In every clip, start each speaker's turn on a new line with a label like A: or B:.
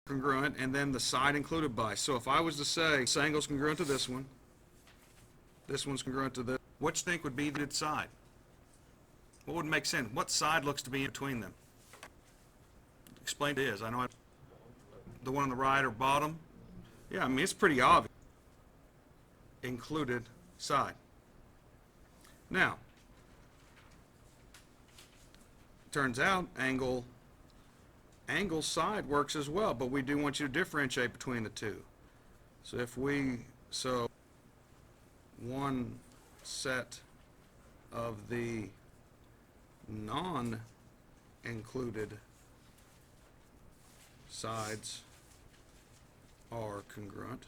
A: congruent, and then the side included by. So if I was to say this angle's congruent to this one's congruent to this, what do you think would be the side? What would make sense? What side looks to be in between them? Explain it is. I know the one on the right or bottom. Yeah, I mean, it's pretty obvious. Included side. Now, turns out angle side works as well, but we do want you to differentiate between the two. So one set of the non-included sides are congruent,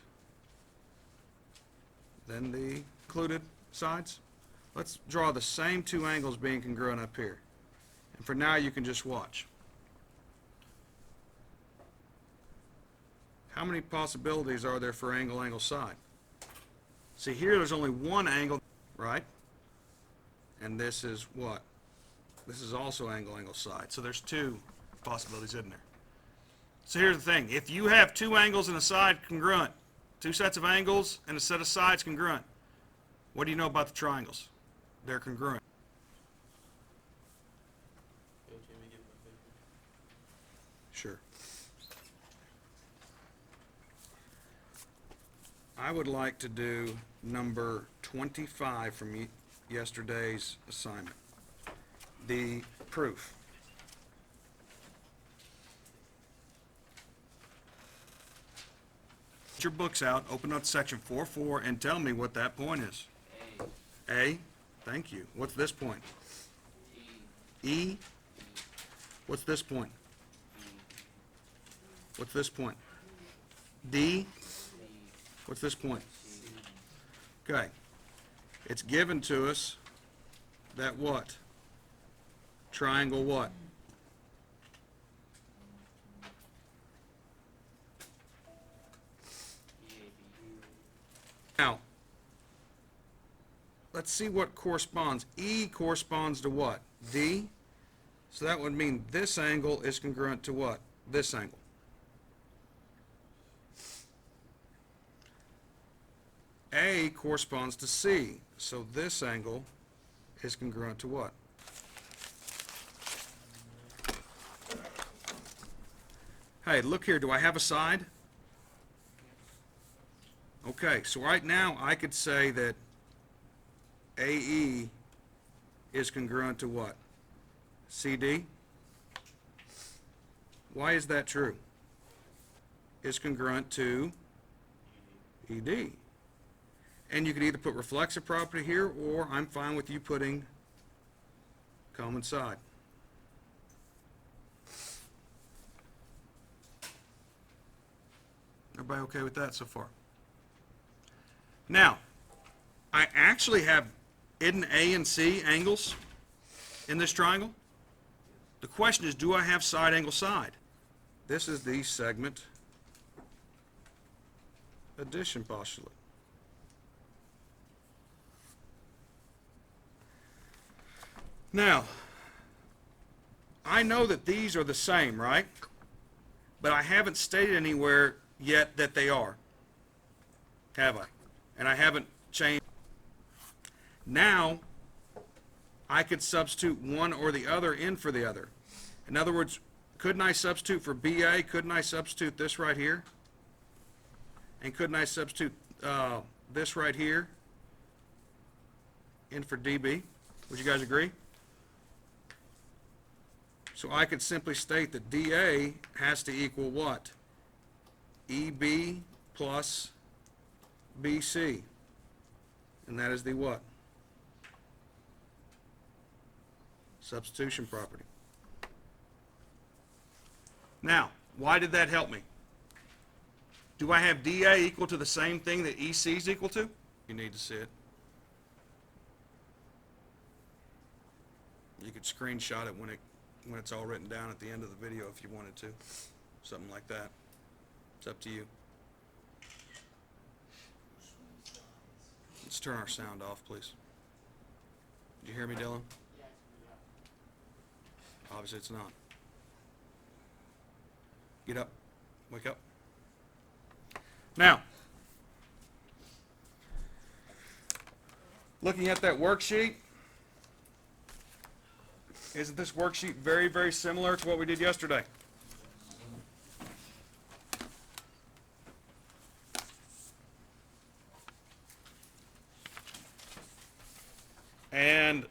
A: then the included sides. Let's draw the same two angles being congruent up here. And for now, you can just watch. How many possibilities are there for angle side? See, here there's only one angle, right? And this is what? This is also angle side. So there's two possibilities, isn't there? So here's the thing. If you have two angles and a side congruent, two sets of angles and a set of sides congruent, what do you know about the triangles? They're congruent. Sure. I would like to do number 25 from yesterday's assignment. The proof. Get your books out, open up section 4.4, and tell me what that point is. A. Thank you. What's this point? E. What's this point? What's this point? D. What's this point? Okay. It's given to us that what? Triangle what? Now, let's see what corresponds. E corresponds to what? D. So that would mean this angle is congruent to what? This angle. A corresponds to C. So this angle is congruent to what? Hey, look here. Do I have a side? Okay, so right now I could say that AE is congruent to what? CD? Why is that true? Is congruent to ED. And you could either put reflexive property here, or I'm fine with you putting common side. Everybody okay with that so far? Now, I actually have hidden A and C angles in this triangle. The question is, do I have side angle side? This is the segment addition postulate. Now, I know that these are the same, right? But I haven't stated anywhere yet that they are. Have I? And I haven't changed. Now, I could substitute one or the other in for the other. In other words, couldn't I substitute for BA? Couldn't I substitute this right here? And couldn't I substitute this right here in for DB? Would you guys agree? So I could simply state that DA has to equal what? EB plus BC. And that is the what? Substitution property. Now, why did that help me? Do I have DA equal to the same thing that EC is equal to? You need to see it. You could screenshot it when it's all written down at the end of the video if you wanted to. Something like that. It's up to you. Let's turn our sound off, please. Did you hear me, Dylan? Obviously it's not. Get up. Wake up. Now, looking at that worksheet, isn't this worksheet very, very similar to what we did yesterday? And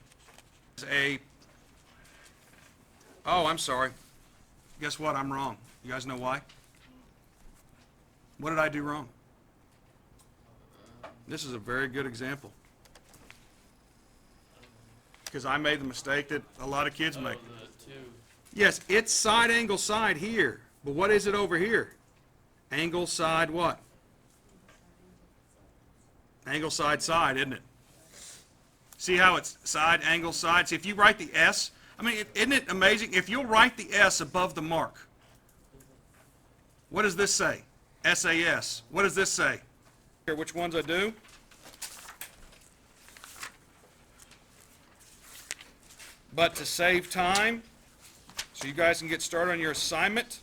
A: oh, I'm sorry. Guess what? I'm wrong. You guys know why? What did I do wrong? This is a very good example. Because I made the mistake that a lot of kids make. Yes, it's side angle side here. But what is it over here? Angle side what? Angle side side, isn't it? See how it's side, angle, side? See, if you write the S, I mean, isn't it amazing? If you'll write the S above the mark, what does this say? SAS. What does this say? Here, which ones I do? But to save time, so you guys can get started on your assignment,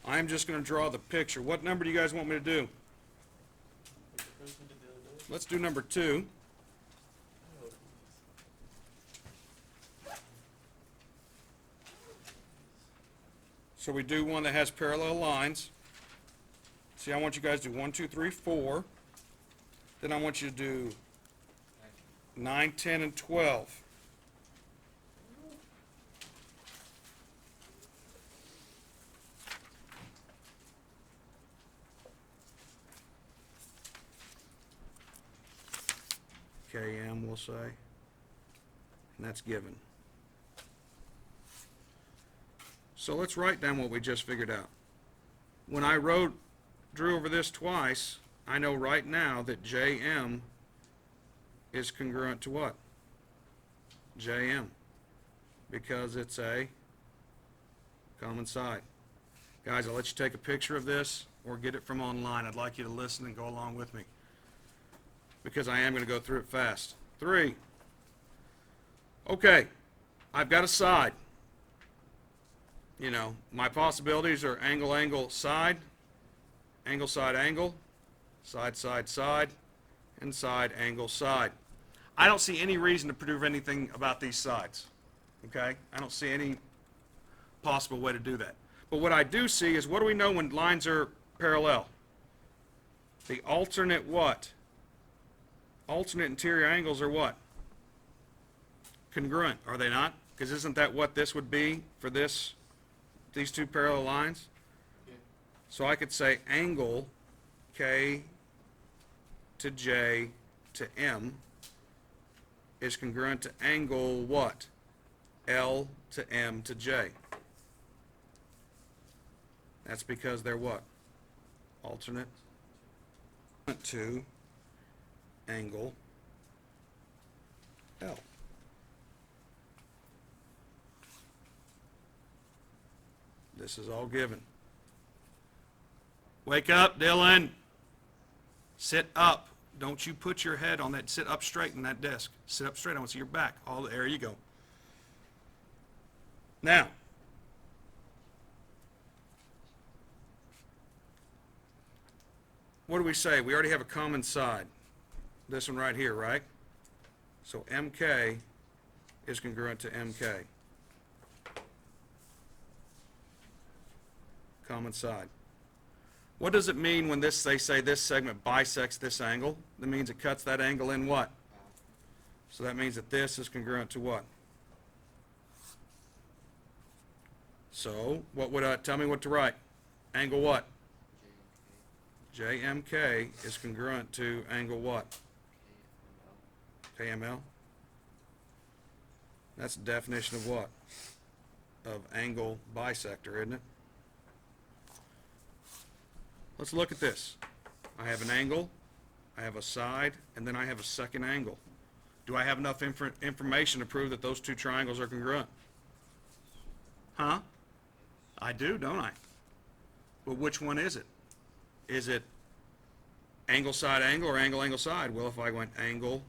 A: I'm just going to draw the picture. What number do you guys want me to do? Let's do number 2. So we do one that has parallel lines. See, I want you guys to do 1, 2, 3, 4. Then I want you to do 9, 10, and 12. KM, we'll say, and that's given. So let's write down what we just figured out. When I drew over this twice, I know right now that JM is congruent to what? JM, because it's a common side. Guys, I'll let you take a picture of this or get it from online. I'd like you to listen and go along with me, because I am going to go through it fast. 3. Okay, I've got a side. You know, my possibilities are angle, angle, side, angle, side, angle, side, side, side, and side, angle, side. I don't see any reason to prove anything about these sides. Okay? I don't see any possible way to do that. But what I do see is, what do we know when lines are parallel? The alternate what? Alternate interior angles are what? Congruent, are they not? Because isn't that what this would be for these two parallel lines? Yeah. So I could say angle K to J to M is congruent to angle what? L to M to J. That's because they're what? Alternate to angle L. This is all given. Wake up, Dylan. Sit up. Don't you put your head on that. Sit up straight in that desk. Sit up straight. I want to see your back. There you go. Now, what do we say? We already have a common side. This one right here, right? So MK is congruent to MK. Common side. What does it mean when they say this segment bisects this angle? That means it cuts that angle in what? So that means that this is congruent to what? So what would tell me what to write? Angle what? JMK is congruent to angle what? KML. That's the definition of what? Of angle bisector, isn't it? Let's look at this. I have an angle, I have a side, and then I have a second angle. Do I have enough information to prove that those two triangles are congruent? Huh? I do, don't I? Well, which one is it? Is it angle side angle or angle angle side? Well, if I went angle,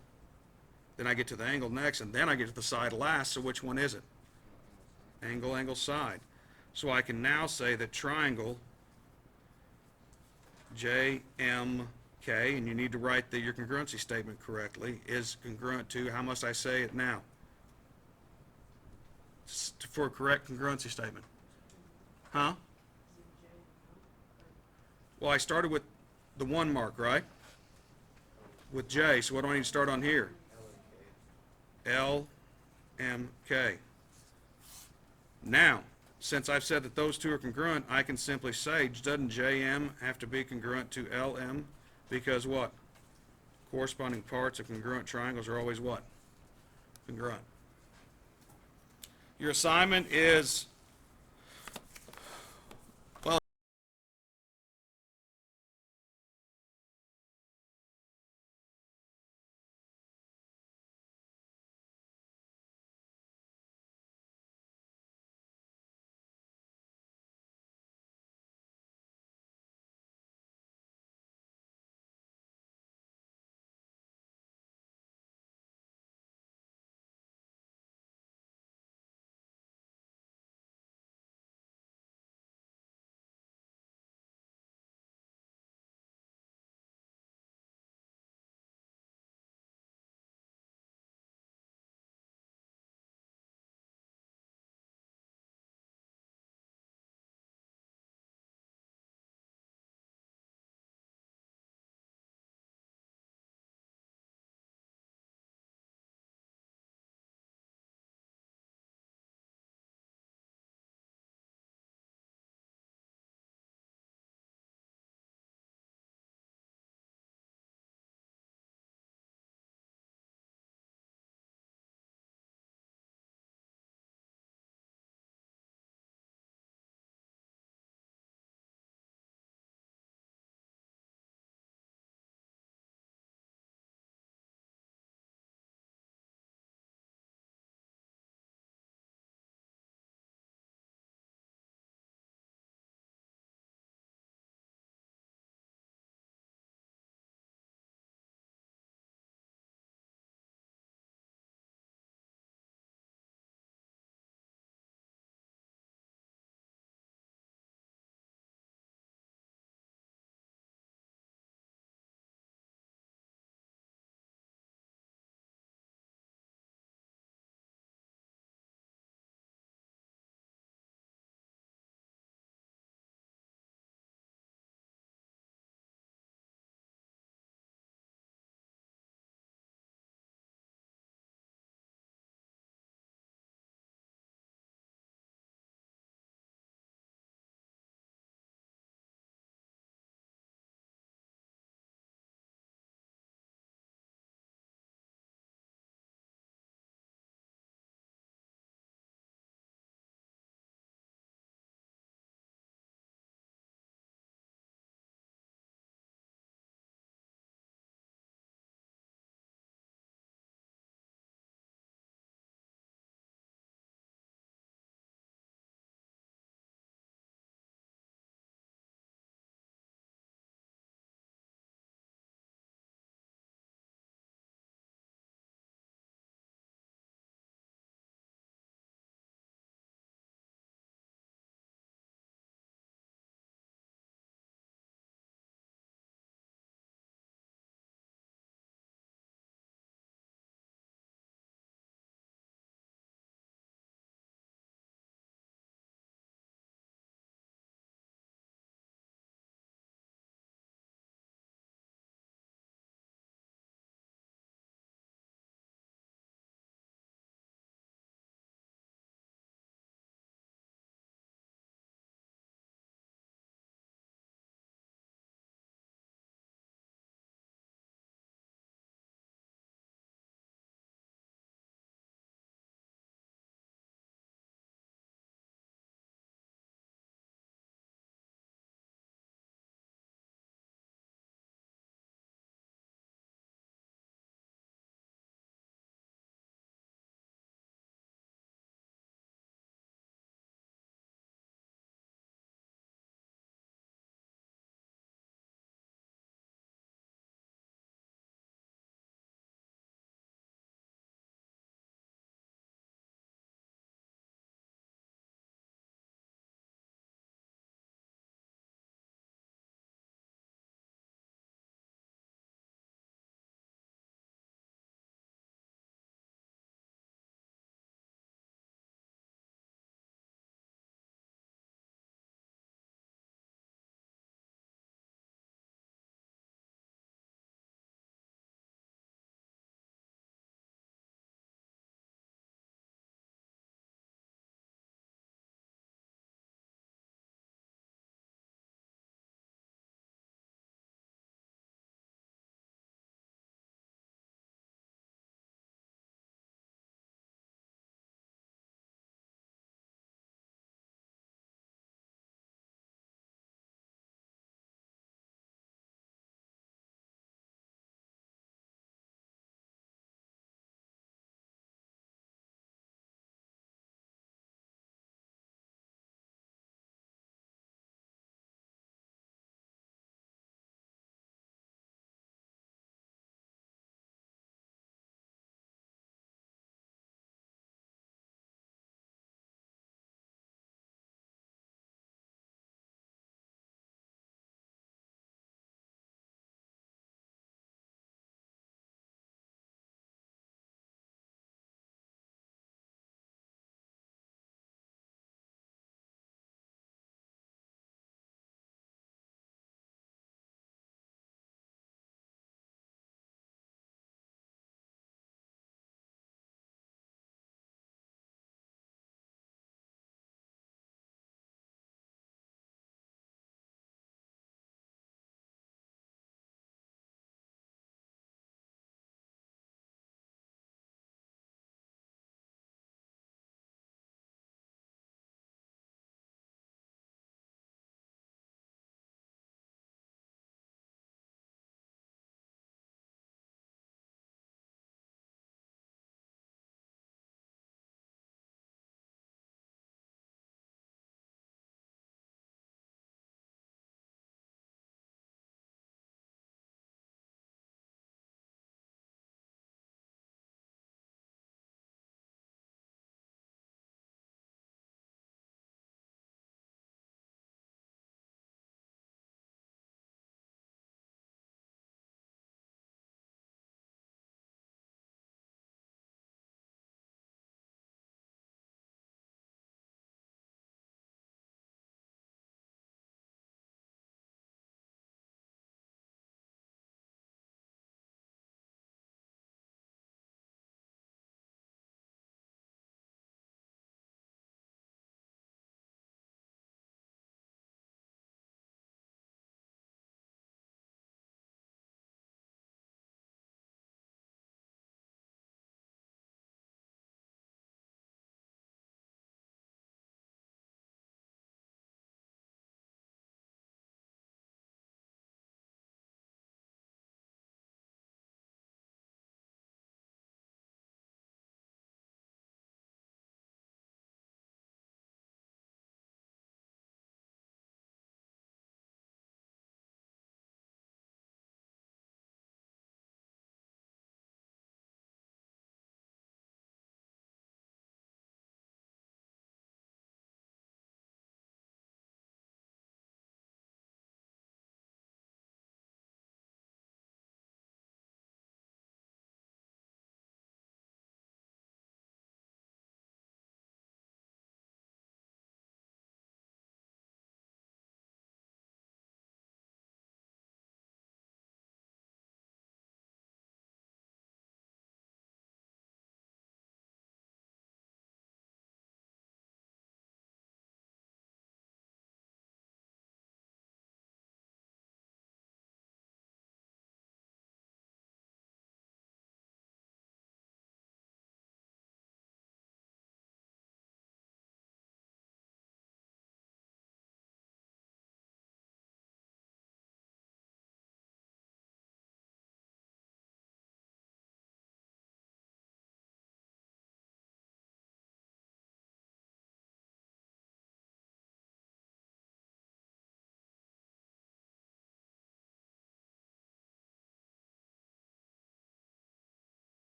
A: then I get to the angle next, and then I get to the side last, so which one is it? Angle angle side. So I can now say that triangle JMK, and you need to write your congruency statement correctly, is congruent to, how must I say it now? For a correct congruency statement. Huh? Well, I started with the 1 mark, right? With J, so what do I need to start on here? L, M, K. Now, since I've said that those two are congruent, I can simply say, doesn't JM have to be congruent to LM? Because what? Corresponding parts of congruent triangles are always what? Congruent. Your assignment is